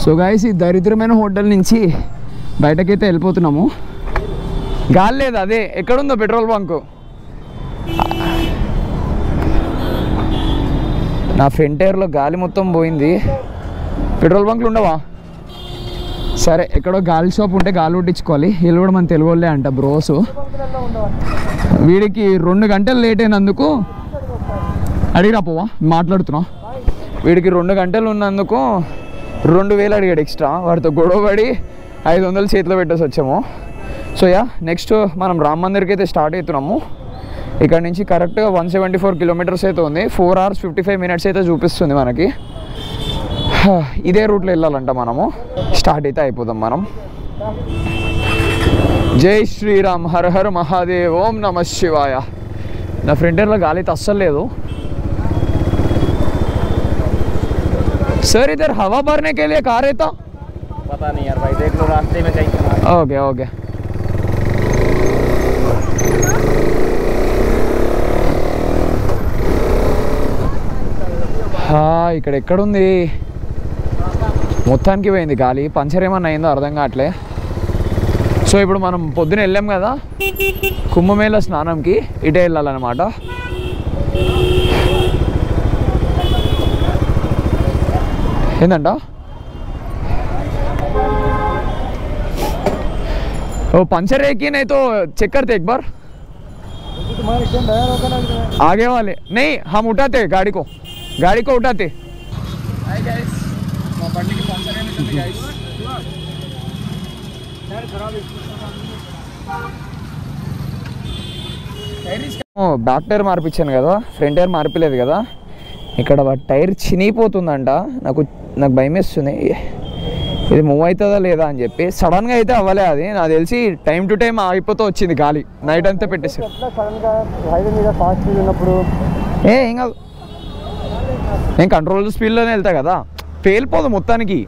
So guys ఈ దరిద్రమైన hotel నుంచి బయటకైతే వెళ్ళిపోతున్నాము. గాలి లేదు, అదే ఎక్కడుందో పెట్రోల్ బంకు. నా ఫ్రంట్ టైర్లో గాలి మొత్తం పోయింది. పెట్రోల్ బంకులు ఉండవా? సరే ఎక్కడో గాలి షాప్ ఉంటే గాలి కొట్టించుకోవాలి. వీళ్ళు కూడా మన తెలుగు వాళ్ళే అంట బ్రోసు. వీడికి 2 గంటలు లేట్ అయినందుకు అడిగిరా పోవా మాట్లాడుతున్నా. వీడికి 2 గంటలు ఉన్నందుకు 2000 అడిగాడు ఎక్స్ట్రా. వాడితో గొడవపడి 500 చేతిలో పెట్టేసి వచ్చాము. సో యా నెక్స్ట్ మనం రామ్ మందిర్కి అయితే స్టార్ట్ అవుతున్నాము. ఇక్కడ నుంచి కరెక్ట్గా 174 కిలోమీటర్స్ అయితే ఉంది. 4 hours 55 minutes అయితే చూపిస్తుంది మనకి. ఇదే రూట్లో వెళ్ళాలంట మనము. స్టార్ట్ అయితే అయిపోదాం మనం. జై శ్రీరామ్, హర హర మహాదేవ్, ఓం నమ శివాయ. నా ఫ్రంటర్లో గాలి అయితే అస్సలు లేదు. सर इधर हवा भरने के लिए कहाँ रहता? पता नहीं यार भाई, देख लो रास्ते में कहीं। Okay okay. ఇక్కడ ఎక్కడుంది? మొత్తానికి పోయింది గాలి. పంచర్ ఏమన్నా అయిందో అర్థం కావట్లే. సో ఇప్పుడు మనం పొద్దున వెళ్ళాం కదా కుంభమేళ స్నానంకి, ఇటే వెళ్ళాలన్నమాట. ఏంటంట? ओ पंचर है कि नहीं तो चेक करते एक बार. आगे वाले नहीं, हम उठाते गाड़ी को उठाते. బ్యాక్ టైర్ మార్పించాను కదా, ఫ్రంట్ టైర్ మార్పిలేదు కదా. ఇక్కడ టైర్ చినిగిపోతుందంట. నాకు భయం వేస్తుంది ఇది మూవ్ అవుతుందా లేదా అని చెప్పి. సడన్గా అయితే అవ్వలే, అది నాకు తెలిసి టైం టు టైం ఆగిపోతూ వచ్చింది గాలి. నైట్ అంతా పెట్టేసి ఏం కాదు, నేను కంట్రోల్ స్పీడ్లోనే వెళ్తా కదా, పేలిపోదు మొత్తానికి.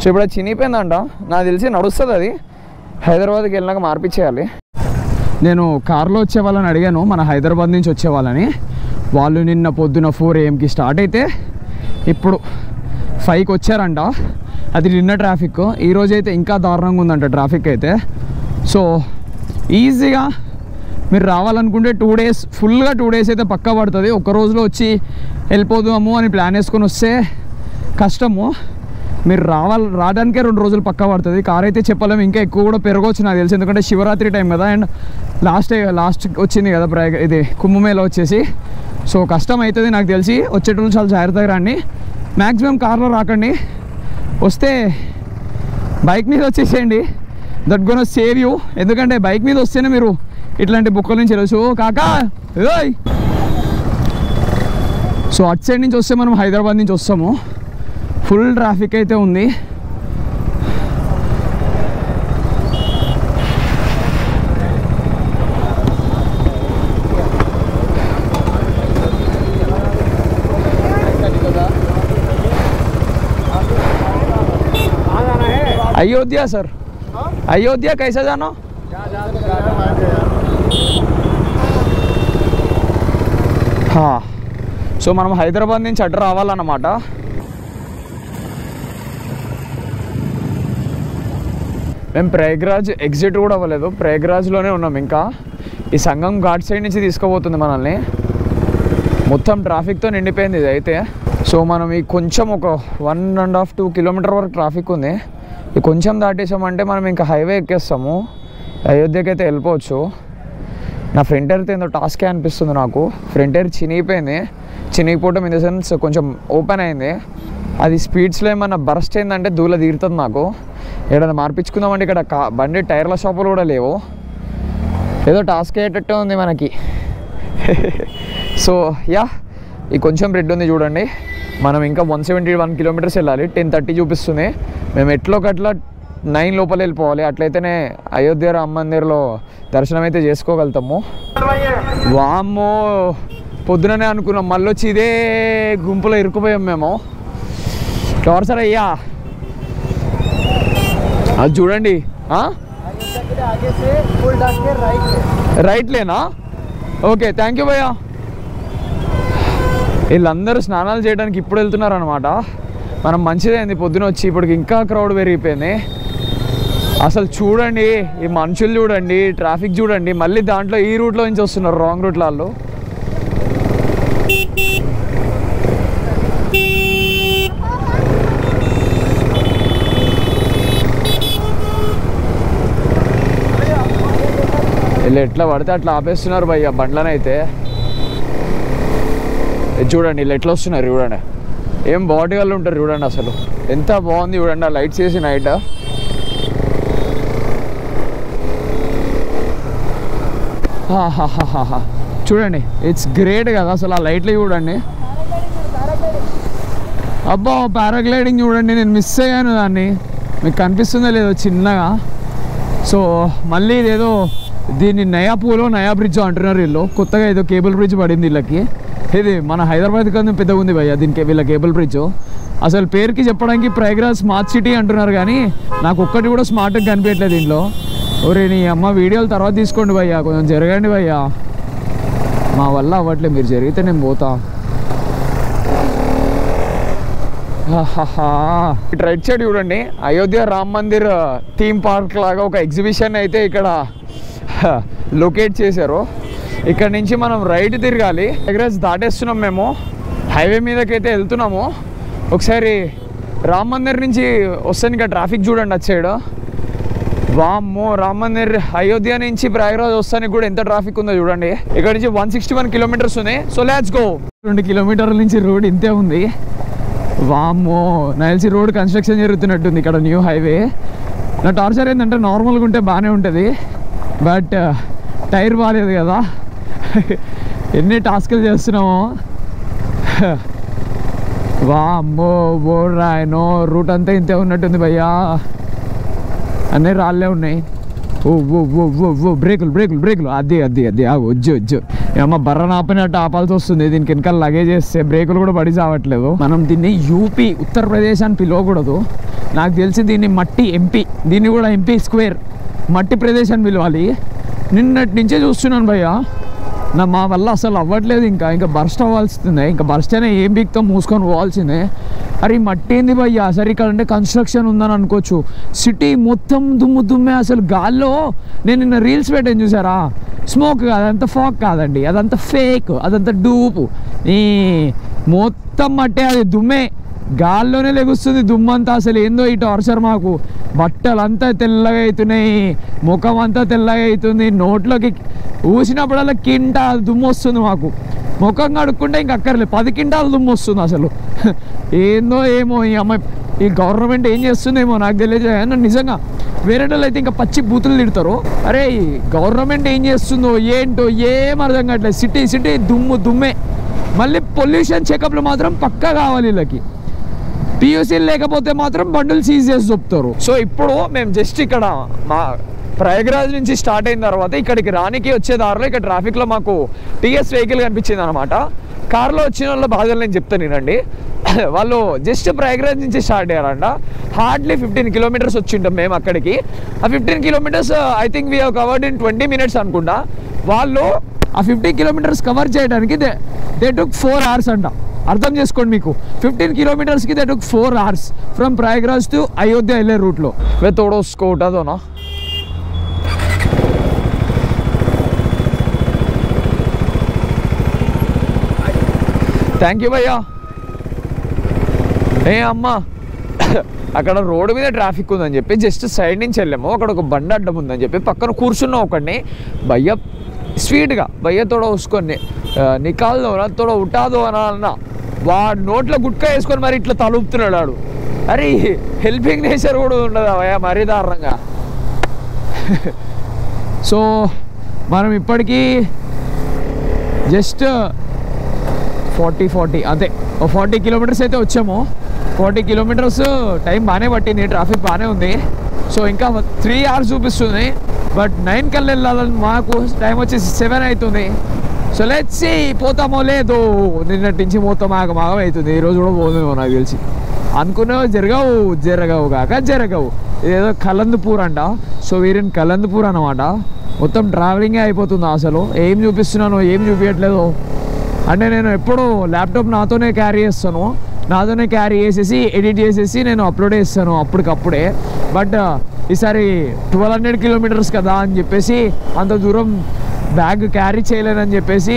సో ఇప్పుడు అది చినిగిపోయిందంట. నాకు తెలిసి నడుస్తుంది అది. హైదరాబాద్కి వెళ్ళినాక మార్పించేయాలి. నేను కార్లో వచ్చే వాళ్ళని అడిగాను, మన హైదరాబాద్ నుంచి వచ్చే వాళ్ళని. వాళ్ళు నిన్న పొద్దున 4 AM స్టార్ట్ అయితే ఇప్పుడు 5కి వచ్చారంట. అది నిన్న ట్రాఫిక్. ఈరోజు అయితే ఇంకా దారుణంగా ఉందంట ట్రాఫిక్ అయితే. సో ఈజీగా మీరు రావాలనుకుంటే 2 days, ఫుల్గా 2 days అయితే పక్కా పడుతుంది. ఒక్క రోజులో వచ్చి వెళ్ళిపోదాము అని ప్లాన్ వేసుకొని వస్తే కష్టము. మీరు రావడానికే 2 రోజులు పక్కా పడుతుంది. కార్ అయితే చెప్పలేము, ఇంకా ఎక్కువ కూడా పెరగవచ్చు నాకు తెలిసి. ఎందుకంటే శివరాత్రి టైం కదా, అండ్ లాస్ట్ వచ్చింది కదా ఇది కుంభమేళ వచ్చేసి. సో కష్టం అవుతుంది నాకు తెలిసి. వచ్చేటప్పుడు చాలా జాగ్రత్తగా రండి. మ్యాక్సిమం కార్లో రాకండి. వస్తే బైక్ మీద వచ్చేసేయండి. That gonna save you. ఎందుకంటే బైక్ మీద వస్తేనే మీరు ఇట్లాంటి బుక్కల నుంచి వెళ్ళచ్చు. కాకా ఓయ్. సో అటు సైడ్ నుంచి వస్తే మనం హైదరాబాద్ నుంచి వస్తాము. ఫుల్ ట్రాఫిక్ అయితే ఉంది. अयोध्या सर, अयोध्या कैसे जाना? हाँ. సో మనం హైదరాబాద్ నుంచి అడ్డు రావాలన్నమాట. మేము ప్రయాగ్రాజ్ ఎగ్జిట్ కూడా అవ్వలేదు, ప్రయాగ్రాజ్లోనే ఉన్నాం. ఇంకా ఈ సంగం ఘాట్ సైడ్ నుంచి తీసుకుపోతుంది మనల్ని. మొత్తం ట్రాఫిక్తో నిండిపోయింది ఇది అయితే. సో మనం ఈ కొంచెం ఒక 1.5-2 కిలోమీటర్ వరకు ట్రాఫిక్ ఉంది. ఈ కొంచెం దాటేసామంటే మనం ఇంకా హైవే ఎక్కేస్తాము, అయోధ్యకి అయితే వెళ్ళిపోవచ్చు. నా ఫ్రంట్ టైర్తో ఏందో టాస్కే అనిపిస్తుంది నాకు. ఫ్రంట్ టైర్ చినిగిపోయింది. చినిగిపోవటం ఇన్ ద సెన్స్ కొంచెం ఓపెన్ అయింది. అది స్పీడ్స్లో ఏమన్నా బరస్ట్ అయిందంటే దూల తీరుతుంది నాకు. ఏదైనా మార్పించుకుందామంటే ఇక్కడ బండి టైర్ల షాపులు కూడా లేవు. ఏదో టాస్క్ అయ్యేటట్టు ఉంది మనకి. సో యా ఈ కొంచెం రెడ్ ఉంది చూడండి. మనం ఇంకా 171 కిలోమీటర్స్ వెళ్ళాలి. 10:30 చూపిస్తుంది. మేము ఎట్లోకట్లా 9 లోపల వెళ్ళిపోవాలి. అట్లయితేనే అయోధ్య రామ్ మందిర్లో దర్శనం అయితే చేసుకోగలుగుతాము. వామ్మో పొద్దుననే అనుకున్నాం, మళ్ళీ వచ్చి ఇదే గుంపులో ఇరుక్కుపోయాం మేము. సార్ అయ్యా అది చూడండి. రైట్ లేనా? ఓకే థ్యాంక్ యూ భయ్యా. వీళ్ళందరూ స్నానాలు చేయడానికి ఇప్పుడు వెళ్తున్నారు అనమాట. మనం మంచిదైంది పొద్దున వచ్చి, ఇప్పటికి ఇంకా క్రౌడ్ పెరిగిపోయింది. అసలు చూడండి ఈ మనుషులు చూడండి, ట్రాఫిక్ చూడండి. మళ్ళీ దాంట్లో ఈ రూట్లో నుంచి వస్తున్నారు, రాంగ్ రూట్లో వాళ్ళు. వీళ్ళు ఎట్లా పడితే అట్లా ఆపేస్తున్నారు భయ్య బండ్లనైతే. చూడండి వీళ్ళు ఎట్లా వస్తున్నారు చూడండి, ఏం బాడీ వాళ్ళు ఉంటారు చూడండి. అసలు ఎంత బాగుంది చూడండి ఆ లైట్స్ వేసి నైట్. చూడండి ఇట్స్ గ్రేట్ కదా అసలు ఆ లైట్లు చూడండి. అబ్బా పారాగ్లైడింగ్ చూడండి, నేను మిస్ అయ్యాను దాన్ని. మీకు కనిపిస్తుందో లేదో చిన్నగా. సో మళ్ళీ ఇదేదో దీన్ని నయా పూలో నయా బ్రిడ్జ్ అంటున్నారు వీళ్ళు. కొత్తగా ఏదో కేబుల్ బ్రిడ్జ్ పడింది వీళ్ళకి. ఇది మన హైదరాబాద్ కన్నా పెద్దగా ఉంది భయ్య దీనికి వీళ్ళ కేబుల్ బ్రిడ్జ్. అసలు పేరుకి చెప్పడానికి ప్రయాగ్రాజ్ స్మార్ట్ సిటీ అంటున్నారు, కానీ నాకు ఒక్కటి కూడా స్మార్ట్గా కనిపించట్లేదు దీంట్లో. ఒరే నీ అమ్మ వీడియోలు తర్వాత తీసుకోండి భయ్యా, కొంచెం జరగండి భయ్యా. మా వల్ల అవ్వట్లేదు, మీరు జరిగితే నేను పోతా. ఇటు రైట్ సైడ్ చూడండి, అయోధ్య రామ్ మందిర్ థీమ్ పార్క్ లాగా ఒక ఎగ్జిబిషన్ అయితే ఇక్కడ లొకేట్ చేశారు. ఇక్కడ నుంచి మనం రైట్ తిరగాలి. ప్రయాగ్రాజ్ దాటేస్తున్నాం మేము, హైవే మీదకైతే వెళ్తున్నాము. ఒకసారి రామ్ మందిర్ నుంచి వస్తాను, ఇంకా ట్రాఫిక్ చూడండి అటు సైడ్. వామ్మో, రామ్ మందిర్ అయోధ్య నుంచి ప్రయాగ్రాజ్ వస్తానికి కూడా ఎంత ట్రాఫిక్ ఉందో చూడండి. ఇక్కడ నుంచి 161 కిలోమీటర్స్ ఉంది. So let's go. 2 కిలోమీటర్ల నుంచి రోడ్ ఇంతే ఉంది. వామ్మో, నైల్సి రోడ్ కన్స్ట్రక్షన్ జరుగుతున్నట్టుంది ఇక్కడ న్యూ హైవే. నా టార్చర్ ఏంటంటే నార్మల్గా ఉంటే బాగానే ఉంటుంది, బట్ టైర్ బాగాలేదు కదా. ఎన్ని టాస్కులు చేస్తున్నామో. వామ్మో బోర్రాయనో, రూట్ అంతా ఇంతే ఉన్నట్టుంది భయ్యా, అన్నీ రాళ్ళే ఉన్నాయి. ఓ ఓ ఓ ఓ ఓ బ్రేకులు బ్రేకులు బ్రేకులు, అది అది అది వజ్జు ఏమో బర్రను ఆపినట్టు ఆపాల్సి వస్తుంది. దీనికి వెనకాల లగేజ్ చేస్తే బ్రేకులు కూడా పడి చావట్లేదు. మనం దీన్ని యూపీ ఉత్తరప్రదేశ్ అని పిలవకూడదు, నాకు తెలిసి దీన్ని మట్టి ఎంపీ, దీన్ని కూడా ఎంపీ స్క్వేర్ మట్టి ప్రదేశ్ అని పిలవాలి. నిన్నటి నుంచే చూస్తున్నాను భయ్యా, మా వల్ల అసలు అవ్వట్లేదు. ఇంకా బర్స్ట్ అవ్వాల్సిందే, ఇంకా బర్స్ట్ అయినా ఏం బీక్తో మూసుకొని పోవాల్సిందే. అరే మట్టి ఏంది భయ్యా, సరే ఇక్కడ అంటే కన్స్ట్రక్షన్ ఉందని అనుకోవచ్చు, సిటీ మొత్తం దుమ్ము దుమ్మే. అసలు గాల్లో నేను నిన్న రీల్స్ పెట్టాను చూసారా, స్మోక్ కాదు, అదంతా ఫాగ్ కాదండి, అదంతా ఫేక్, అదంతా డూపు. ఈ మొత్తం మట్టే, అది దుమ్మే, గాల్లోనే లెగుస్తుంది దుమ్మంతా. అసలు ఏందో ఈ టార్చర్ మాకు. బట్టలంతా తెల్లగా అవుతున్నాయి, ముఖం అంతా తెల్లగా అవుతుంది, నోట్లోకి ఊసినప్పుడల్లా కింటాలు దుమ్ము వస్తుంది మాకు. ముఖం కడుక్కుంటే ఇంక అక్కర్లేదు, 10 కింటాలు దుమ్ము వస్తుంది. అసలు ఏందో ఏమో ఈ అమ్మాయి, ఈ గవర్నమెంట్ ఏం చేస్తుందేమో నాకు తెలియదు. నిజంగా వేరే వాళ్ళు అయితే ఇంకా పచ్చి బూతులు తిడతారు. అరే గవర్నమెంట్ ఏం చేస్తుందో ఏంటో ఏం అర్థం కావట్లేదు. సిటీ దుమ్ము దుమ్మే. మళ్ళీ పొల్యూషన్ చెకప్లు మాత్రం పక్కా కావాలి వీళ్ళకి. పియూసీలు లేకపోతే మాత్రం బండులు సీజ్ చేసి చెప్తారు. సో ఇప్పుడు మేము జస్ట్ ఇక్కడ మా ప్రయాగ్రాజ్ నుంచి స్టార్ట్ అయిన తర్వాత ఇక్కడికి రానికి వచ్చే దారిలో ఇక్కడ ట్రాఫిక్లో మాకు టీఎస్ వెహికల్ కనిపించింది అనమాట. కార్లో వచ్చిన వాళ్ళ బాధలు నేను చెప్తాను వినండి. వాళ్ళు జస్ట్ ప్రయాగ్రాజ్ నుంచి స్టార్ట్ అయ్యారంట. హార్డ్లీ 15 కిలోమీటర్స్ వచ్చింటాం మేము అక్కడికి. ఆ 15 kilometres I think we have covered in 20 minutes అనుకుంటా. వాళ్ళు ఆ 15 కిలోమీటర్స్ కవర్ చేయడానికి దే టుక్ 4 hours అంట. అర్థం చేసుకోండి, మీకు 15 కిలోమీటర్స్కి they took 4 hours from Prayagraj to Ayodhya వెళ్ళే రూట్లో. వే తోడో స్కోట్ అదోనా. థ్యాంక్ యూ భయ్యా. ఏ అమ్మా, అక్కడ రోడ్డు మీద ట్రాఫిక్ ఉందని చెప్పి జస్ట్ సైడ్ నుంచి వెళ్ళాము. అక్కడ ఒక బండి అడ్డం ఉందని చెప్పి పక్కన కూర్చున్నాం ఒకడిని. భయ్య స్వీట్గా భయ్య తోడ వసుకొని నికాల్దో తోడ ఉటాదో అన్నా, వాడు నోట్లో గుట్కా వేసుకొని మరి ఇట్లా తలుపుతున్నాడు వాడు. అరే హెల్పింగ్ నేచర్ కూడా ఉండదా భయ్య, మరీ దారుణంగా. సో మనం ఇప్పటికీ జస్ట్ 40 అదే 40 కిలోమీటర్స్ అయితే వచ్చాము. 40 కిలోమీటర్స్ టైం బాగానే పట్టింది, ట్రాఫిక్ బాగానే ఉంది. సో ఇంకా 3 hours చూపిస్తుంది, బట్ 9 కల్లా వెళ్ళాలని మాకు టైం వచ్చేసి 7 అవుతుంది. సో లెట్స్ సీ పోతామో లేదో. నిన్నటి నుంచి మొత్తం ఆగం అవుతుంది, ఈరోజు కూడా పోతుందేమో నాకు తెలిసి. అనుకునేవి జరగవు కాక జరగవు. ఇదేదో కలందపూర్ అంట. సో వీరిని కలందపూర్ అన్నమాట. మొత్తం ట్రావెలింగే అయిపోతుంది. అసలు ఏం చూపిస్తున్నానో ఏం చూపించట్లేదు. అంటే నేను ఎప్పుడు ల్యాప్టాప్ నాతోనే క్యారీ చేస్తాను. నాతోనే క్యారీ చేసేసి ఎడిట్ చేసేసి నేను అప్లోడ్ చేస్తాను అప్పటికప్పుడే. బట్ ఈసారి 1200 కిలోమీటర్స్ కదా అని చెప్పేసి అంత దూరం బ్యాగ్ క్యారీ చేయలేనని చెప్పేసి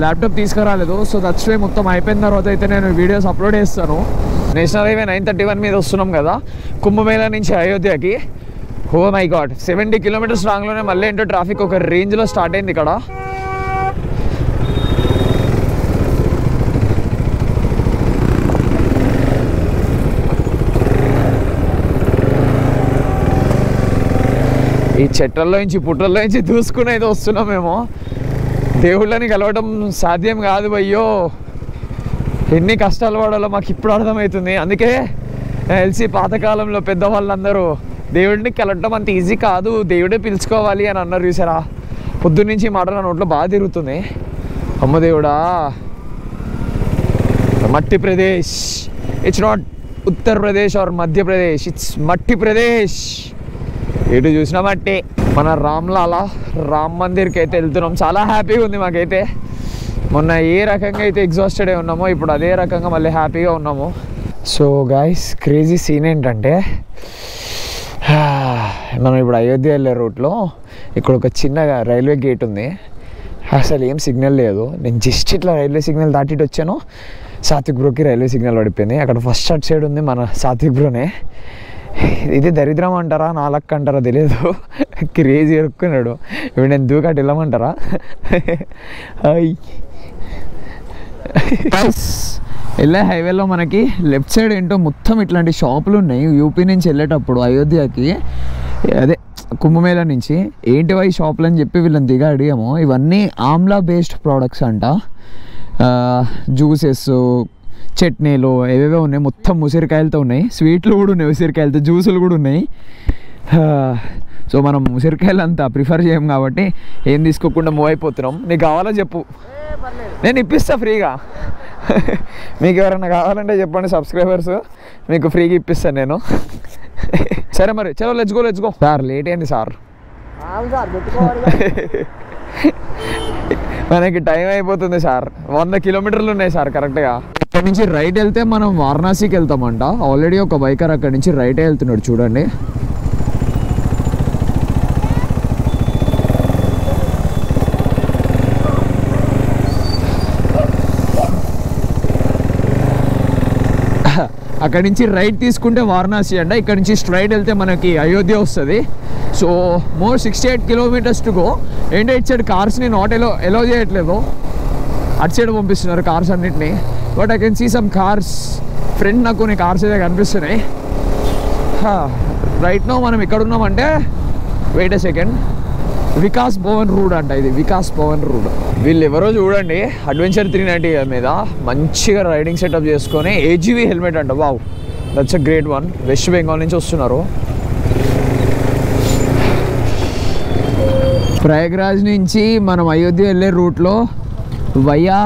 ల్యాప్టాప్ తీసుకురాలేదు. సో దట్స్ వే మొత్తం అయిపోయిన తర్వాత అయితే నేను వీడియోస్ అప్లోడ్ చేస్తాను. నేషనల్ హైవే 931 మీద వస్తున్నాం కదా కుంభమేళా నుంచి అయోధ్యకి. ఓ మై గాడ్ 70 కిలోమీటర్స్ రాంగ్లోనే మళ్ళీ ఏంటో ట్రాఫిక్ ఒక రేంజ్లో స్టార్ట్ అయింది ఇక్కడ. ఈ చెట్లలో నుంచి పుట్టల్లో నుంచి దూసుకుని అయితే వస్తున్నామేమో. దేవుళ్ళని కలవడం సాధ్యం కాదు భయ్యో, ఎన్ని కష్టాలు పడాలో మాకు ఇప్పుడు అర్థమవుతుంది. అందుకే తెలిసి పాతకాలంలో పెద్దవాళ్ళందరూ దేవుడిని కలవడం అంత ఈజీ కాదు, దేవుడే పిలుచుకోవాలి అని అన్నారు చూసారా. పొద్దున్నుంచి మాటల నోట్లో బాగా తిరుగుతుంది. అమ్మ దేవుడా, Matti Pradesh, it's not Uttar Pradesh or Madhya Pradesh, it's Matti Pradesh. ఎటు చూసినా మట్టి. మన రామ్లాలా రామ్ మందిర్కి అయితే వెళ్తున్నాం. చాలా హ్యాపీగా ఉంది మాకైతే. మొన్న ఏ రకంగా అయితే ఎగ్జాస్టెడ్ అయి ఉన్నామో ఇప్పుడు అదే రకంగా మళ్ళీ హ్యాపీగా ఉన్నాము. సో గైస్ క్రేజీ సీన్ ఏంటంటే మనం ఇప్పుడు అయోధ్య వెళ్ళే రూట్లో ఇక్కడ ఒక చిన్న రైల్వే గేట్ ఉంది. అసలు ఏం సిగ్నల్ లేదు. నేను జస్ట్ ఇట్లా రైల్వే సిగ్నల్ దాటిட்டு వచ్చాను, సాత్విక్ బ్రోకి రైల్వే సిగ్నల్ పడిపోయింది. అక్కడ ఫస్ట్ అటు సైడ్ ఉంది మన సాత్విక్ బ్రోనే. ఇది దరిద్రం అంటారా నా లక్ అంటారా తెలియదు, క్రేజీ ఎరుక్కున్నాడు. ఇప్పుడు నేను దూకాటి వెళ్ళమంటారా? వెళ్ళే హైవేలో మనకి లెఫ్ట్ సైడ్ ఏంటో మొత్తం ఇట్లాంటి షాపులు ఉన్నాయి. యూపీ నుంచి వెళ్ళేటప్పుడు అయోధ్యకి, అదే కుంభమేళా నుంచి. ఏంటివా ఈ షాపులు అని చెప్పి వీళ్ళని దిగా అడిగాము. ఇవన్నీ ఆమ్లా బేస్డ్ ప్రోడక్ట్స్ అంట. జ్యూసెస్, చట్నీలు ఏవేవో ఉన్నాయి. మొత్తం ఉసిరికాయలతో ఉన్నాయి. స్వీట్లు కూడా ఉన్నాయి ఉసిరికాయలతో, జ్యూసులు కూడా ఉన్నాయి. సో మనం ఉసిరికాయలు అంతా ప్రిఫర్ చేయం కాబట్టి ఏం తీసుకోకుండా మూవ్ అయిపోతున్నాం. నీకు కావాలో చెప్పు, నేను ఇప్పిస్తా ఫ్రీగా. మీకు ఎవరైనా కావాలంటే చెప్పండి సబ్స్క్రైబర్స్, మీకు ఫ్రీగా ఇప్పిస్తాను నేను. సరే మరి చలో లెట్స్ గో. సార్ లేట్ అయింది సార్, మనకి టైం అయిపోతుంది సార్. 100 కిలోమీటర్లు ఉన్నాయి సార్ కరెక్ట్గా. ఇక్కడ నుంచి రైట్ వెళ్తే మనం వారణాసికి వెళ్తామంట. ఆల్రెడీ ఒక బైకర్ అక్కడి నుంచి రైటే వెళ్తున్నాడు చూడండి. అక్కడి నుంచి రైట్ తీసుకుంటే వారణాసి అంట. ఇక్కడ నుంచి స్ట్రైట్ వెళ్తే మనకి అయోధ్య వస్తుంది. So more 68 kilometres to go. ఏంటో ఇటు సైడ్ కార్స్ని నాట్ ఎలో చేయట్లేదు, అటు సైడ్ పంపిస్తున్నారు కార్స్ అన్నిటిని. But I can see some cars. Front నాకు కొన్ని కార్స్ అయితే కనిపిస్తున్నాయి. రైట్ నో మనం ఇక్కడ ఉన్నామంటే, wait a second, Vikas Bhavan road అంట. ఇది వికాస్ భవన్ రోడ్. వీళ్ళు ఎవరో చూడండి అడ్వెంచర్ 390 మీద మంచిగా రైడింగ్ సెటప్ చేసుకొని ఏజీవీ హెల్మెట్ అంట. Wow, that's a great one. West Bengal నుంచి వస్తున్నారు. ప్రయాగ్రాజ్ నుంచి మనం అయోధ్య వెళ్ళే రూట్లో వయా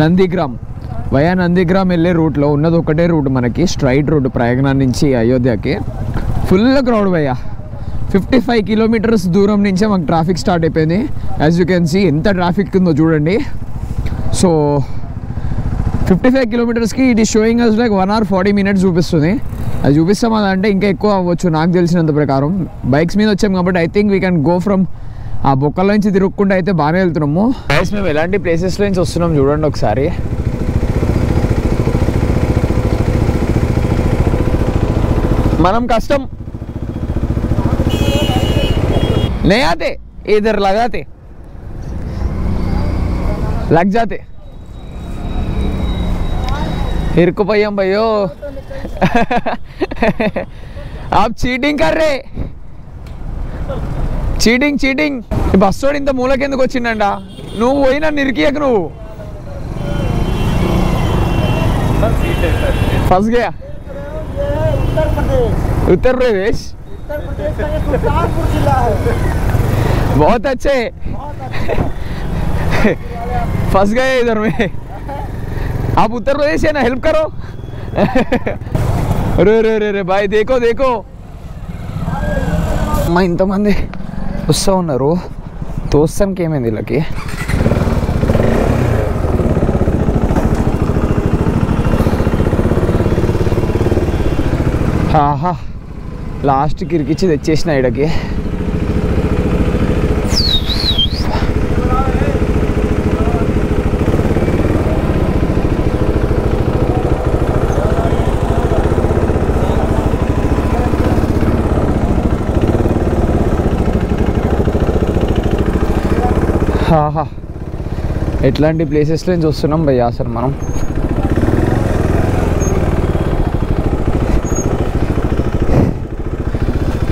నందిగ్రామ్ వెళ్ళే రూట్లో ఉన్నది ఒకటే రూట్ మనకి, స్ట్రైట్ రూట్ ప్రయాగ్రాజ్ నుంచి అయోధ్యకి. ఫుల్ క్రౌడ్ భయ్యా. 55 కిలోమీటర్స్ దూరం నుంచే మాకు ట్రాఫిక్ స్టార్ట్ అయిపోయింది. యాజ్ యూ కెన్ సీ ఎంత ట్రాఫిక్ ఉందో చూడండి. సో 55 కిలోమీటర్స్కి it is showing us like 1 hour 40 minutes చూపిస్తుంది. అది చూపిస్తాం అదంటే ఇంకా ఎక్కువ అవ్వచ్చు నాకు తెలిసినంత ప్రకారం. బైక్స్ మీద వచ్చాం కాబట్టి I think we can go from ఆ బొక్కల నుంచి తిరుగుకుంటూ అయితే బాగానే వెళ్తున్నాము. గైస్ మేము ఎలాంటి ప్లేసెస్లో నుంచి వస్తున్నాం చూడండి ఒకసారి. మనం కష్టం नहीं आते, इधर लगाते लग जाते. हिरको भैया भैयो आप चीटिंग कर रहे. చీటింగ్. బస్ వాడు ఇంత మూలకెందుకు వచ్చిండంట? నువ్వు పోయినా నిరికియకు నువ్వు. ఫస్ గయా. उत्तर प्रदेश बहुत अच्छे. फंस गए इधर में. आप उत्तर प्रदेश है ना, हेल्प करो. अरे भाई देखो మా ఇంతమంది వస్తూ ఉన్నారు. తోస్తానికి ఏమైంది వీళ్ళకి? ఆహా లాస్ట్కి ఇరికిచ్చి తెచ్చేసిన ఇక్కడికి. ఆహా ఎట్లాంటి ప్లేసెస్లో నుంచి వస్తున్నాం భయ్యా అసలు మనం.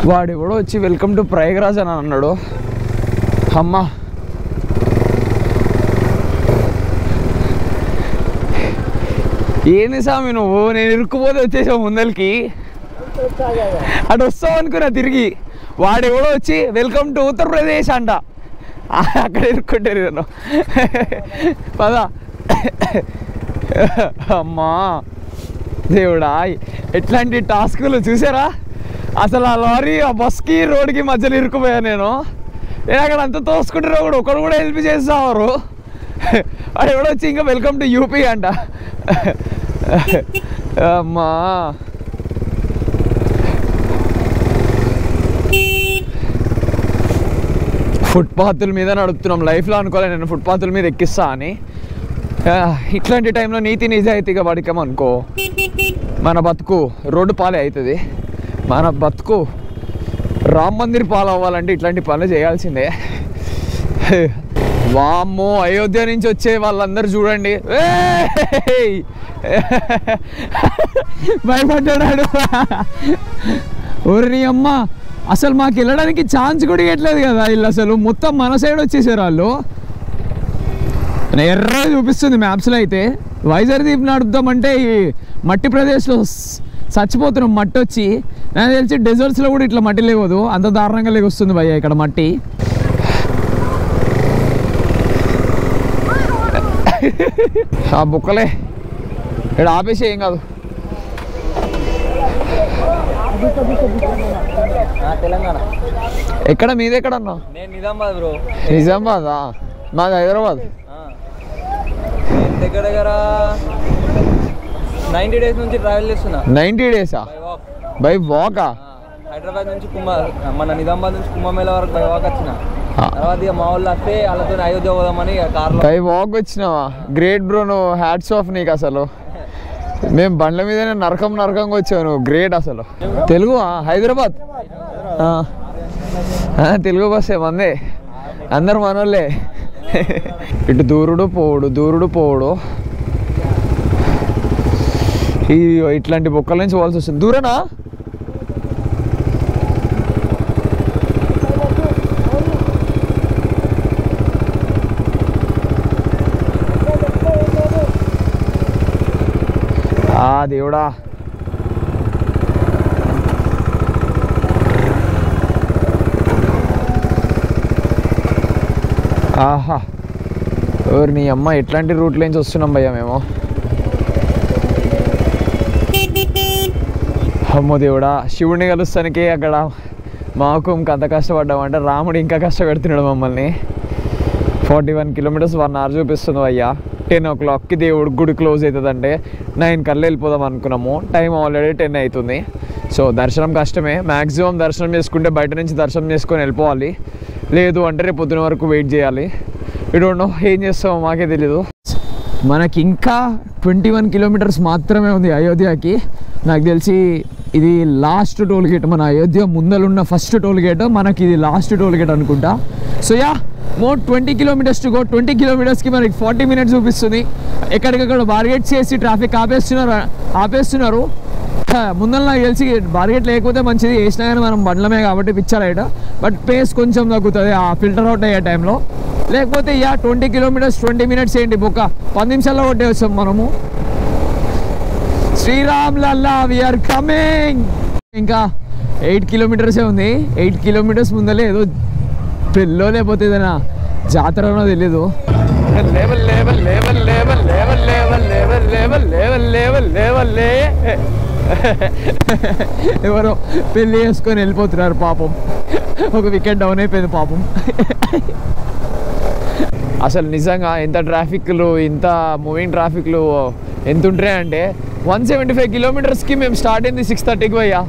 వాడు ఎవడో వచ్చి వెల్కమ్ టు ప్రయాగరాజ్ అని అన్నాడు. అమ్మా ఏంది స్వామి నువ్వు, నేను ఇరుక్కుపోతే వచ్చేసావు ముందరికి, అటు వస్తావు అనుకున్నా తిరిగి. వాడు ఎవడో వచ్చి వెల్కమ్ టు ఉత్తరప్రదేశ్ అంట, అక్కడ ఇరుక్కుంటారు నేను. పదా అమ్మా దేవుడా, ఎట్లాంటి టాస్కులు చూసారా అసలు. ఆ లారీ ఆ బస్కి రోడ్కి మధ్యలో ఇరుక్కుపోయా నేను అక్కడ అంతా తోసుకుంటారు. ఒకడు కూడా హెల్ప్ చేస్తావారు. వాడు ఎవడో వచ్చి ఇంకా వెల్కమ్ టు యూపీ అంట. అమ్మా ఫుట్పాత్ల మీద నడుపుతున్నాం. లైఫ్లో అనుకోలే నేను ఫుట్పాత్ల మీద ఎక్కిస్తా అని. ఇట్లాంటి టైంలో నీతి నిజాయితీగా పడికామనుకో మన బతుకు రోడ్డు పాలే అవుతుంది. మన బతుకు రామ్ మందిర్ పాలు అవ్వాలంటే ఇట్లాంటి పనులు చేయాల్సిందే. వామ్మో అయోధ్య నుంచి వచ్చే వాళ్ళందరూ చూడండి, భయపడ్డాడు. ఓరి అమ్మ, అసలు మాకు వెళ్ళడానికి ఛాన్స్ కూడా ఇవ్వట్లేదు కదా వీళ్ళు. అసలు మొత్తం మన సైడ్ వచ్చేసారు వాళ్ళు. ఎర్రగా చూపిస్తుంది మ్యాప్స్లో అయితే. వైజాగ్ దీప్ నడుపుదామంటే ఈ మట్టి ప్రదేశ్లో చచ్చిపోతున్నాం. మట్టి వచ్చి నాకు తెలిసి డెజర్ట్స్లో కూడా ఇట్లా మట్టి లేవదు, అంత దారుణంగా లేకొస్తుంది భయ్య ఇక్కడ మట్టి. ఆ బుక్కలే ఇక్కడ ఆపేసి ఏం కాదు. తెలంగాణ. ఎక్కడ మీది ఎక్కడ అన్నా? నేను నిజామాబాద్ బ్రో. నిజామాబాదా? మాది హైదరాబాద్. దగ్గర దగ్గర 90 days నుంచి ట్రావెల్ చేస్తున్నా. 90 days బై వాకా? హైదరాబాద్ నుంచి మన నిజామాబాద్ నుంచి కుంభమేళ వరకు బై వాక్ వచ్చిన. తర్వాత ఇక మా వాళ్ళు వస్తే వాళ్ళతో అయోధ్య పోదామని కార్లో బై వాక్ వచ్చినావా? గ్రేట్ బ్రో, నువ్వు హ్యాట్స్ ఆఫ్ నీకు అసలు. మేము బండ్ల మీదనే నరకంగా వచ్చావు, నువ్వు గ్రేట్ అసలు. తెలుగు హైదరాబాద్ తెలుగు బస్సే మందే, అందరు మనోళ్ళే. ఇటు దూరుడు పోవుడు ఈ ఇట్లాంటి బొక్కల నుంచి పోవాల్సి వస్తుంది. దూరనా? దేవుడా, ఆహా ఎవరు నీ అమ్మ, ఎట్లాంటి రూట్లో నుంచి వస్తున్నాం భయ్యా మేము. అమ్మో దేవుడా, శివుడిని కలుస్తానికి అక్కడ మాకు ఇంకంత కష్టపడ్డామంటే రాముడు ఇంకా కష్టపెడుతున్నాడు మమ్మల్ని. 41 kilometers 1 hour చూపిస్తుంది అయ్యా. 10 o'clockకి దేవుడు గుడి క్లోజ్ అవుతుందంటే 9 కల్లా వెళ్ళిపోదాం అనుకున్నాము. టైం ఆల్రెడీ 10 అవుతుంది. సో దర్శనం కష్టమే. మ్యాక్సిమం దర్శనం చేసుకుంటే బయట నుంచి దర్శనం చేసుకొని వెళ్ళిపోవాలి, లేదు అంటే రేపు పొద్దున వరకు వెయిట్ చేయాలి. ఈ డోంట్ నో ఏం చేస్తామో మాకే తెలీదు. మనకి ఇంకా 21 kilometers మాత్రమే ఉంది అయోధ్యకి. నాకు తెలిసి ఇది లాస్ట్ టోల్ గేట్. మన అయోధ్య ముందలున్న ఫస్ట్ టోల్ గేట్, మనకి ఇది లాస్ట్ టోల్ గేట్ అనుకుంటా. So yeah, more 20 kilometers to go. 20 kilometersకి మనకి 40 minutes చూపిస్తుంది. ఎక్కడికక్కడ బార్గెట్ చేసి ట్రాఫిక్ ఆపేస్తున్నారు. ముందర నాకు తెలిసి బార్గెట్ లేకపోతే మంచిది, వేసినా కానీ మనం బండ్లమే కాబట్టి పిచ్చలైట. బట్ పేస్ కొంచెం తగ్గుతుంది ఆ ఫిల్టర్ అవుట్ అయ్యే టైంలో. లేకపోతే యా 20 kilometers 20 minutes ఏంటి బొక్క, 10 నిమిషాల్లో కొట్టే వచ్చాం మనము. Shriram Lalla we are coming. ఇంకా 8 kilometers ఉంది. 8 kilometers ముందలే ఏదో పెళ్ళో లేకపోతే ఏదైనా జాతరనో తెలీదు. ఎవరో పెళ్ళి చేసుకొని వెళ్ళిపోతున్నారు పాపం. ఒక వీకెండ్ డౌన్ అయిపోయింది పాపం. అసలు నిజంగా ఎంత ట్రాఫిక్లు, ఇంత మూవింగ్ ట్రాఫిక్లు ఎంత ఉంటాయంటే 175 కిలోమీటర్స్కి మేము స్టార్ట్ అయింది 6:30కి భయ్యా.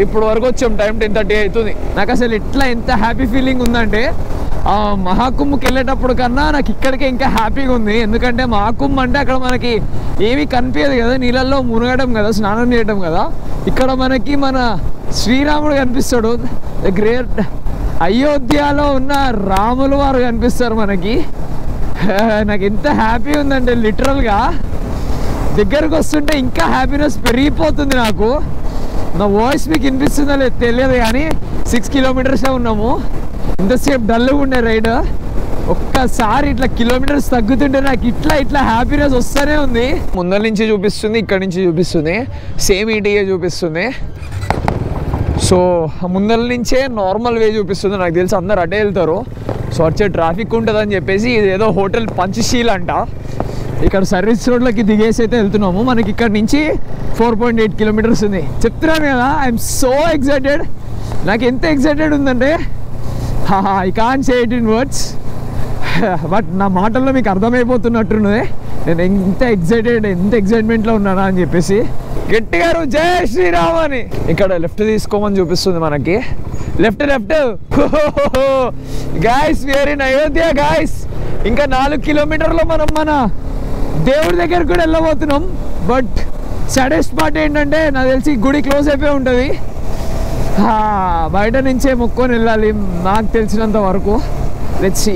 ఇప్పుడు వరకు వచ్చాం, టైం 10:30 అవుతుంది. నాకు అసలు ఎట్లా ఎంత హ్యాపీ ఫీలింగ్ ఉందంటే ఆ మహాకుంభకి వెళ్ళేటప్పుడు కన్నా నాకు ఇక్కడికే ఇంకా హ్యాపీగా ఉంది. ఎందుకంటే మహాకుంభ అంటే అక్కడ మనకి ఏమీ కనిపించదు కదా, నీళ్ళల్లో మునగడం కదా, స్నానం చేయడం కదా. ఇక్కడ మనకి మన శ్రీరాముడు కనిపిస్తాడు, ద గ్రేట్ అయోధ్యలో ఉన్న రాములు వారు కనిపిస్తారు మనకి. నాకు ఎంత హ్యాపీ ఉందంటే లిటరల్గా దగ్గరకు వస్తుంటే ఇంకా హ్యాపీనెస్ పెరిగిపోతుంది నాకు. నా వాయిస్ మీకు వినిపిస్తుందో లేదు తెలియదు కానీ 6 కిలోమీటర్సే ఉన్నాము. ఇంతసేపు డల్గా ఉండే రైడ్, ఒక్కసారి ఇట్లా కిలోమీటర్స్ తగ్గుతుంటే నాకు ఇట్లా హ్యాపీనెస్ వస్తూనే ఉంది. ముందర నుంచి చూపిస్తుంది, ఇక్కడ నుంచి చూపిస్తుంది, సేమ్ ఈటీఏ చూపిస్తుంది. సో ముందర నుంచే నార్మల్ వే చూపిస్తుంది. నాకు తెలిసి అందరు అటే వెళ్తారు. సో వచ్చే ట్రాఫిక్ ఉంటుందని చెప్పేసి ఇది ఏదో హోటల్ పంచశీల్ అంట, ఇక్కడ సర్వీస్ రోడ్లకి దిగేసి అయితే వెళ్తున్నాము. మనకి ఇక్కడ నుంచి 4.8 కిలోమీటర్స్ ఉంది. చెప్తున్నాను కదా, ఐఎమ్ సో ఎక్సైటెడ్. నాకు ఎంత ఎక్సైటెడ్ ఉందంటే I can't say it in words, but నా మాటల్లో మీకు అర్థమైపోతున్నట్టున్నది నేను ఎంత ఎక్సైట్మెంట్లో ఉన్నానా అని చెప్పేసి. గట్టిగా జై శ్రీరామ్ అని ఇక్కడ లెఫ్ట్ తీసుకోమని చూపిస్తుంది మనకి. Left guys, we are in Ayodhya guys. ఇంకా 4 కిలోమీటర్లో మనం మన దేవుడి దగ్గర కూడా వెళ్ళబోతున్నాం. బట్ సాడెస్ట్ పార్ట్ ఏంటంటే నాకు తెలిసి గుడి క్లోజ్ అయిపోయి ఉంటుంది. బయట నుంచే మొక్కొని వెళ్ళాలి నాకు తెలిసినంత వరకు. Let's see.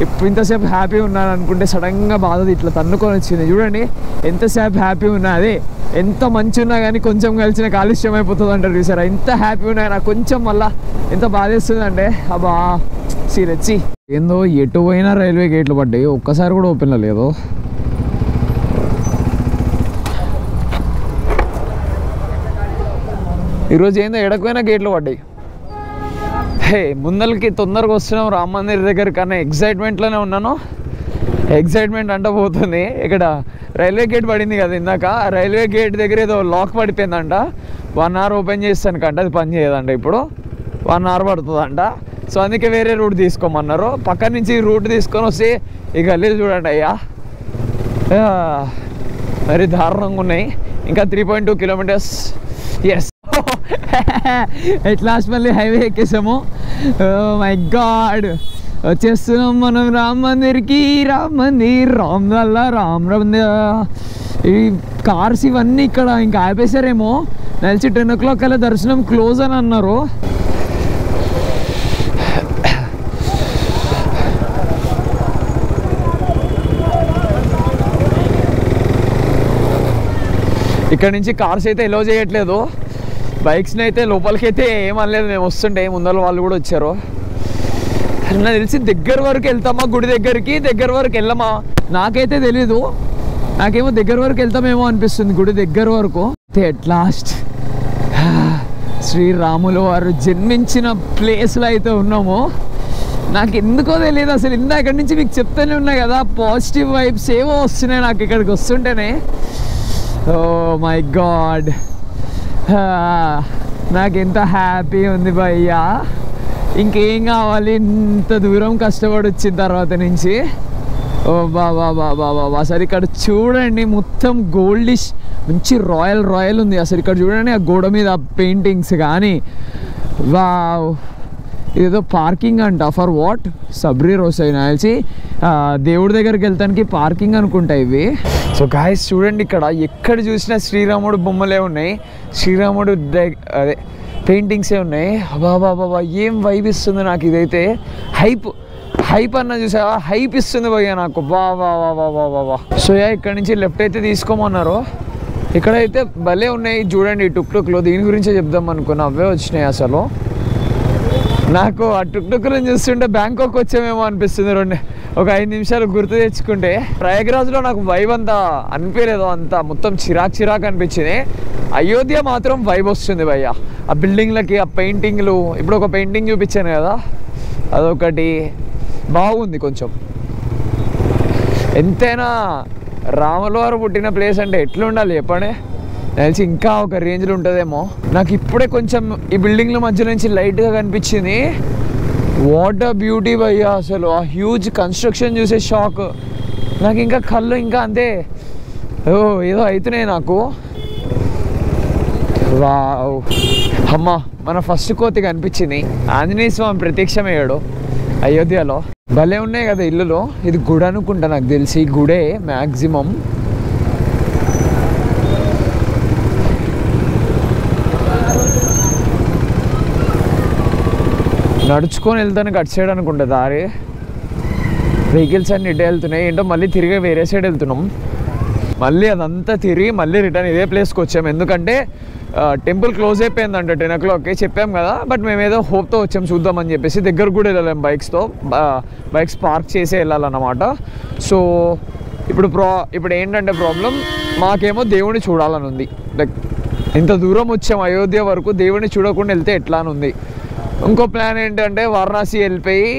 ఇప్పుడు ఇంతసేపు హ్యాపీ ఉన్నాను అనుకుంటే సడన్గా బాధ ఇట్లా తన్నుకొని వచ్చింది. చూడండి ఎంతసేపు హ్యాపీ ఉన్నా, అదే ఎంత మంచి ఉన్నా కానీ కొంచెం కలిసిన కాలుష్యం అయిపోతుంది అంటారు చూసారా. ఎంత హ్యాపీ ఉన్నా నాకు కొంచెం మళ్ళీ ఎంత బాధేస్తుంది అంటే అబ్బా సీరెచ్చి. ఏందో ఎటు పోయినా రైల్వే గేట్లు పడ్డాయి, ఒక్కసారి కూడా ఓపెన్లో లేదు. ఈరోజు ఏందో ఎడకపోయినా గేట్లు పడ్డాయి. హే ముందలకి తొందరగా వస్తున్నాం రామ్ మందిర్ దగ్గర కన్నా ఎగ్జైట్మెంట్లోనే ఉన్నాను. ఎగ్జైట్మెంట్ అంట పోతుంది. ఇక్కడ రైల్వే గేట్ పడింది కదా ఇందాక, రైల్వే గేట్ దగ్గర ఏదో లాక్ పడిపోయిందంట. 1 అవర్ ఓపెన్ చేస్తాను కంట, అది పని చేయదంట. ఇప్పుడు 1 అవర్ పడుతుందంట. సో అందుకే వేరే రూట్ తీసుకోమన్నారు. పక్కన నుంచి రూట్ తీసుకొని వస్తే ఈ గల్లీలు చూడండి అయ్యా, మరి దారుణంగా ఉన్నాయి. ఇంకా 3.2 కిలోమీటర్స్. ఎస్, ఎట్ లాస్ట్ మళ్ళీ హైవే ఎక్కేసాము. మై గాడ్, వచ్చేస్తున్నాం మనం రామ్ మందిర్కి. రామ్ మందిర్, రామ్ లల్లా, రామ్ ఈ కార్స్ ఇవన్నీ ఇక్కడ ఇంకా ఆపేశారేమో. నలిచి 10 o'clock కల్లా దర్శనం క్లోజ్ అని అన్నారు. ఇక్కడ నుంచి కార్స్ అయితే ఎలో చేయట్లేదు, బైక్స్ని అయితే లోపలికి అయితే ఏమనలేదు. మేము వస్తుంటే ముందర వాళ్ళు కూడా వచ్చారు. నాకు తెలిసి దగ్గర వరకు వెళ్తామా గుడి దగ్గర వరకు వెళ్ళమా నాకైతే తెలీదు. నాకేమో దగ్గర వరకు వెళ్తామేమో అనిపిస్తుంది గుడి దగ్గర వరకు. ఎట్ లాస్ట్ శ్రీరాములు వారు జన్మించిన ప్లేస్లో అయితే ఉన్నాము. నాకు ఎందుకో తెలియదు అసలు. ఇందాక నుంచి మీకు చెప్తూనే ఉన్నాయి కదా, పాజిటివ్ వైబ్స్ ఏవో వస్తున్నాయి నాకు ఇక్కడికి వస్తుంటేనే. ఓ మై గాడ్, నాకెంత హ్యాపీ ఉంది భయ్యా. ఇంకేం కావాలి ఇంత దూరం కష్టపడి వచ్చిన తర్వాత నుంచి. ఓ బాబా అసలు ఇక్కడ చూడండి మొత్తం గోల్డిష్ మంచి రాయల్ ఉంది అసలు. ఇక్కడ చూడండి ఆ గోడ మీద పెయింటింగ్స్ కానీ. వావ్, ఇదేదో పార్కింగ్ అంట. For what? సబ్రీ రోసై నాల్చి దేవుడి దగ్గరికి వెళ్తానికి పార్కింగ్ అనుకుంటా ఇవి. సో గాయస్ చూడండి, ఇక్కడ ఎక్కడ చూసినా శ్రీరాముడు బొమ్మలే ఉన్నాయి, శ్రీరాముడు అదే పెయింటింగ్సే ఉన్నాయి. బాబా ఏం వైబ్ ఇస్తుంది నాకు ఇదైతే. హైప్ అన్న చూసావా, హైప్ ఇస్తుంది భయ్యా నాకు. బాబా. సో ఇక్కడ నుంచి లెఫ్ట్ అయితే తీసుకోమన్నారు. ఇక్కడైతే భలే ఉన్నాయి చూడండి టుక్టుక్లో. దీని గురించే చెప్దాం అనుకున్నా, అవే వచ్చినాయి అసలు. నాకు ఆ టుక్టుక్లను చూస్తుంటే బ్యాంకాక్ వచ్చామేమో అనిపిస్తుంది. ఒక 5 నిమిషాలు గుర్తు తెచ్చుకుంటే. ప్రయాగ్రాజ్లో నాకు వైబ్ అంతా అనిపించలేదు, అంతా మొత్తం చిరాక్ అనిపించింది. అయోధ్య మాత్రం వైబ్ వస్తుంది భయ్య. ఆ బిల్డింగ్లకి ఆ పెయింటింగ్లు, ఇప్పుడు ఒక పెయింటింగ్ చూపించాను కదా, అదొకటి బాగుంది కొంచెం. ఎంతైనా రాముల వారు పుట్టిన ప్లేస్ అంటే ఎట్లుండాలి చెప్పండి. తెలిసి ఇంకా ఒక రేంజ్లో ఉంటుందేమో. నాకు ఇప్పుడే కొంచెం ఈ బిల్డింగ్ల మధ్య నుంచి లైట్గా కనిపించింది. వాట్ అ బ్యూటీ భయ్యా అసలు. ఆ హ్యూజ్ కన్స్ట్రక్షన్ చూసే షాక్ నాకు. ఇంకా కళ్ళు ఇంకా అంతే ఏదో అవుతున్నాయి నాకు. వావ్, అమ్మ మన ఫస్ట్ కోతి కనిపించింది. ఆంజనేయ స్వామి ప్రత్యక్షమయ్యాడు అయోధ్యలో. భలే ఉన్నాయి కదా ఇల్లులో. ఇది గుడి అనుకుంటా, నాకు తెలిసి గుడే మ్యాక్సిమం. నడుచుకొని వెళ్తానికి అటు సైడ్ అనుకుంటా దారి. వెహికల్స్ అన్నీ ఇటే వెళ్తున్నాయి. ఏంటో మళ్ళీ తిరిగి వేరే సైడ్ వెళ్తున్నాం. మళ్ళీ అదంతా తిరిగి మళ్ళీ రిటర్న్ ఇదే ప్లేస్కి వచ్చాము. ఎందుకంటే టెంపుల్ క్లోజ్ అయిపోయిందంట 10 o'clockకి చెప్పాం కదా. బట్ మేము ఏదో హోప్తో వచ్చాం చూద్దామని చెప్పేసి. దగ్గర కూడా వెళ్ళలేము బైక్స్ పార్క్ చేసే వెళ్ళాలన్నమాట. సో ఇప్పుడు ఏంటంటే ప్రాబ్లం, మాకేమో దేవుడిని చూడాలని ఉంది. లైక్ ఇంత దూరం వచ్చాం అయోధ్య వరకు, దేవుడిని చూడకుండా వెళ్తే ఎట్లా అని ఉంది. ఇంకో ప్లాన్ ఏంటంటే వారణాసి వెళ్ళిపోయి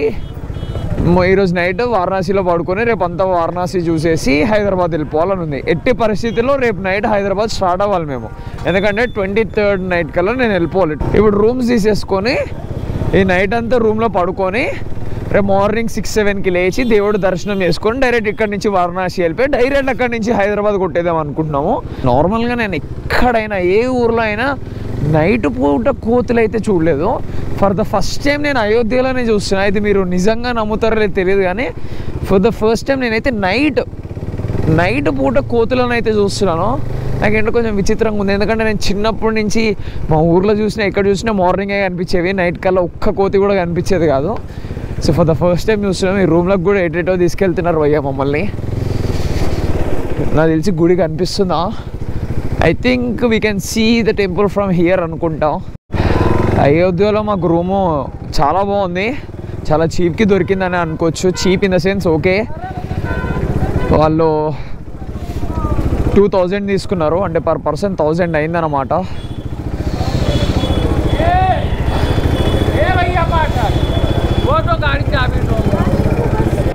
ఈరోజు నైట్ వారణాసిలో పడుకొని రేపు అంతా వారణాసి చూసేసి హైదరాబాద్ వెళ్ళిపోవాలని ఉంది. ఎట్టి పరిస్థితుల్లో రేపు నైట్ హైదరాబాద్ స్టార్ట్ అవ్వాలి మేము. ఎందుకంటే 23rd నైట్ కల్లా నేను వెళ్ళిపోవాలి. ఇప్పుడు రూమ్స్ తీసేసుకొని ఈ నైట్ అంతా రూమ్లో పడుకొని రేపు మార్నింగ్ 6-7కి లేచి దేవుడు దర్శనం చేసుకొని డైరెక్ట్ ఇక్కడ నుంచి వారణాసి వెళ్ళిపోయి డైరెక్ట్ అక్కడి నుంచి హైదరాబాద్ కొట్టేద్దాం అనుకుంటున్నాము. నార్మల్గా నేను ఎక్కడైనా ఏ ఊర్లో అయినా నైట్ పూట కోతులు అయితే చూడలేదు. ఫర్ ద ఫస్ట్ టైం నేను అయోధ్యలోనే చూస్తున్నా. ఇది మీరు నిజంగా నమ్ముతారో లేదు తెలియదు, కానీ ఫర్ ద ఫస్ట్ టైం నేనైతే నైట్ పూట కోతులను అయితే చూస్తున్నాను. నాకేంటో కొంచెం విచిత్రంగా ఉంది. ఎందుకంటే నేను చిన్నప్పటి నుంచి మా ఊర్లో చూసినా ఎక్కడ చూసినా మార్నింగే కనిపించేవి, నైట్ కల్లా ఒక్క కోతి కూడా కనిపించేది కాదు. So for the first time చూస్తున్నాం. ఈ రూమ్లోకి కూడా ఎటేటో తీసుకెళ్తున్నారు భయ్యా మమ్మల్ని. నాకు తెలిసి గుడి కనిపిస్తుందా? I think we can see the temple from here అనుకుంటాం. అయోధ్యలో మాకు రూము చాలా బాగుంది, చాలా చీప్కి దొరికిందని అనుకోవచ్చు. Cheap in the sense okay, వాళ్ళు 2000 తీసుకున్నారు, అంటే పర్ పర్సన్ 1000 అయిందన్నమాట.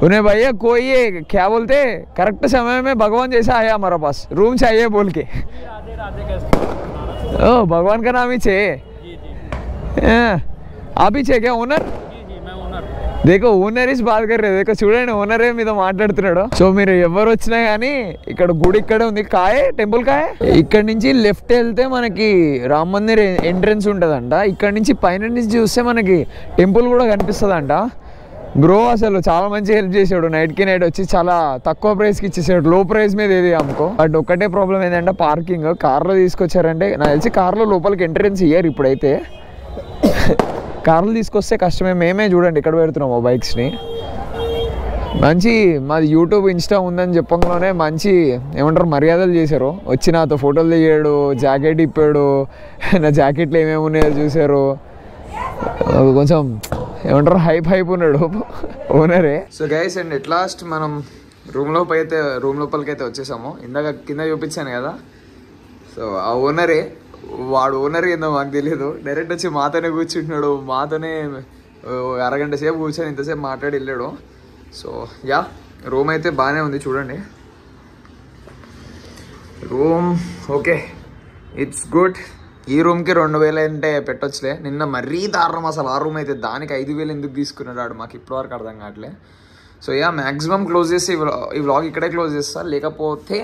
उन्हें भैया कोई ये क्या बोलते, करेक्ट समय में भगवान जैसा आया हमारा पास, रूम चाहिए बोल के. ओ भगवान का नाम ही चाहिए. आप ही चाहिए क्या ओनर? देखो ఓనర్ ఇస్ బాధ కర్రేది. देखो చూడండి ఓనరే మీద మాట్లాడుతున్నాడు. సో మీరు ఎవరు వచ్చినా కానీ ఇక్కడ గుడి ఇక్కడే ఉంది. టెంపుల్ ఇక్కడ నుంచి లెఫ్ట్ వెళ్తే మనకి రామ్ మందిర్ ఎంట్రన్స్ ఉంటుందంట. ఇక్కడ నుంచి పైన నుంచి చూస్తే మనకి టెంపుల్ కూడా కనిపిస్తుందంట. బ్రో అసలు చాలా మంచి హెల్ప్ చేశాడు. నైట్కి నైట్ వచ్చి చాలా తక్కువ ప్రైస్కి ఇచ్చేసాడు. లో ప్రైస్ మీద ఏది అమ్ముకో. బట్ ఒక్కటే ప్రాబ్లం ఏంటంటే పార్కింగ్. కార్లో తీసుకొచ్చారంటే నాకు తెలిసి కార్లో లోపలికి ఎంట్రన్స్ ఇయ్యారు ఇప్పుడైతే. కార్లు తీసుకొస్తే కష్టమే. మేమే చూడండి ఇక్కడ పెడుతున్నాము బైక్స్ని. మంచి మాది యూట్యూబ్ ఇన్స్టా ఉందని చెప్పంగానే మంచి ఏమంటారు మర్యాదలు చేశారు. వచ్చి నాతో ఫోటోలు దిగాడు, జాకెట్ ఇప్పాడు, నా జాకెట్లో ఏమేమి ఉన్నాయో చూశారు. కొంచెం ఏమంటారు హైప్ ఉన్నాడు ఓనరే. So guys and at last మనం రూమ్ లోపలికి అయితే వచ్చేసాము. ఇందాక కింద చూపించాను కదా. సో ఆ ఓనరే, వాడు ఓనర్ ఏందో మాకు తెలియదు. డైరెక్ట్ వచ్చి మాతోనే కూర్చుంటున్నాడు. మాతోనే అరగంట సేపు కూర్చొని ఇంతసేపు మాట్లాడి వెళ్ళాడు. సో యా, రూమ్ అయితే బాగానే ఉంది చూడండి. Room okay, it's good. ఈ రూమ్కి 2000 అంటే పెట్టొచ్చులే. నిన్న మరీ దారుణం అసలు. ఆ రూమ్ అయితే దానికి 5000 ఎందుకు తీసుకున్నాడు మాకు ఇప్పటివరకు అర్థం కావట్లే. సో యా, మ్యాక్సిమం క్లోజ్ చేసి ఈ వ్లాగ్ ఇక్కడే క్లోజ్ చేస్తా. లేకపోతే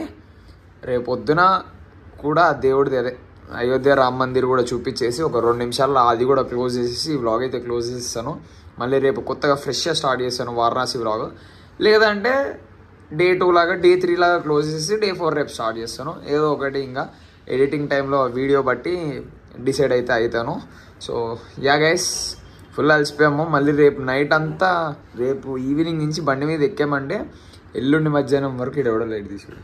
రేపొద్దున కూడా దేవుడిది అదే అయోధ్య రామ్ మందిర్ కూడా చూపించేసి ఒక 2 నిమిషాల్లో అది కూడా క్లోజ్ చేసేసి ఈ వ్లాగ్ అయితే క్లోజ్ చేస్తాను. మళ్ళీ రేపు కొత్తగా ఫ్రెష్గా స్టార్ట్ చేస్తాను వారణాసి వ్లాగ్. లేదంటే Day 2 లాగా Day 3 లాగా క్లోజ్ చేసి Day 4 రేపు స్టార్ట్ చేస్తాను. ఏదో ఒకటి ఇంకా ఎడిటింగ్ టైంలో వీడియో బట్టి డిసైడ్ అయితే అవుతాను. సో యా గైస్, ఫుల్ అలసిపోయాము. మళ్ళీ రేపు నైట్ అంతా, రేపు ఈవినింగ్ నుంచి బండి మీద ఎక్కామంటే ఎల్లుండి మధ్యాహ్నం వరకు ఇక్కడ ఎవడో లైట్ తీసుకుడు.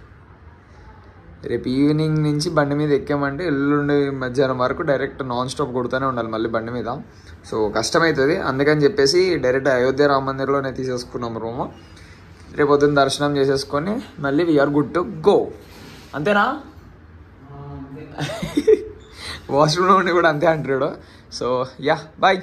రేపు ఈవినింగ్ నుంచి బండి మీద ఎక్కామంటే ఎల్లుండి మధ్యాహ్నం వరకు డైరెక్ట్ నాన్ స్టాప్ కొడుతూనే ఉండాలి మళ్ళీ బండి మీద. సో కష్టమవుతుంది. అందుకని చెప్పేసి డైరెక్ట్ అయోధ్య రామ్ మందిర్లోనే తీసేసుకున్నాం రూము. రేపు పొద్దున్న దర్శనం చేసేసుకొని మళ్ళీ వీఆర్ గుడ్ టు గో. అంతేనా? వాష్రూమ్లో ఉండి కూడా అంతే అంటాడు. So yeah, bye.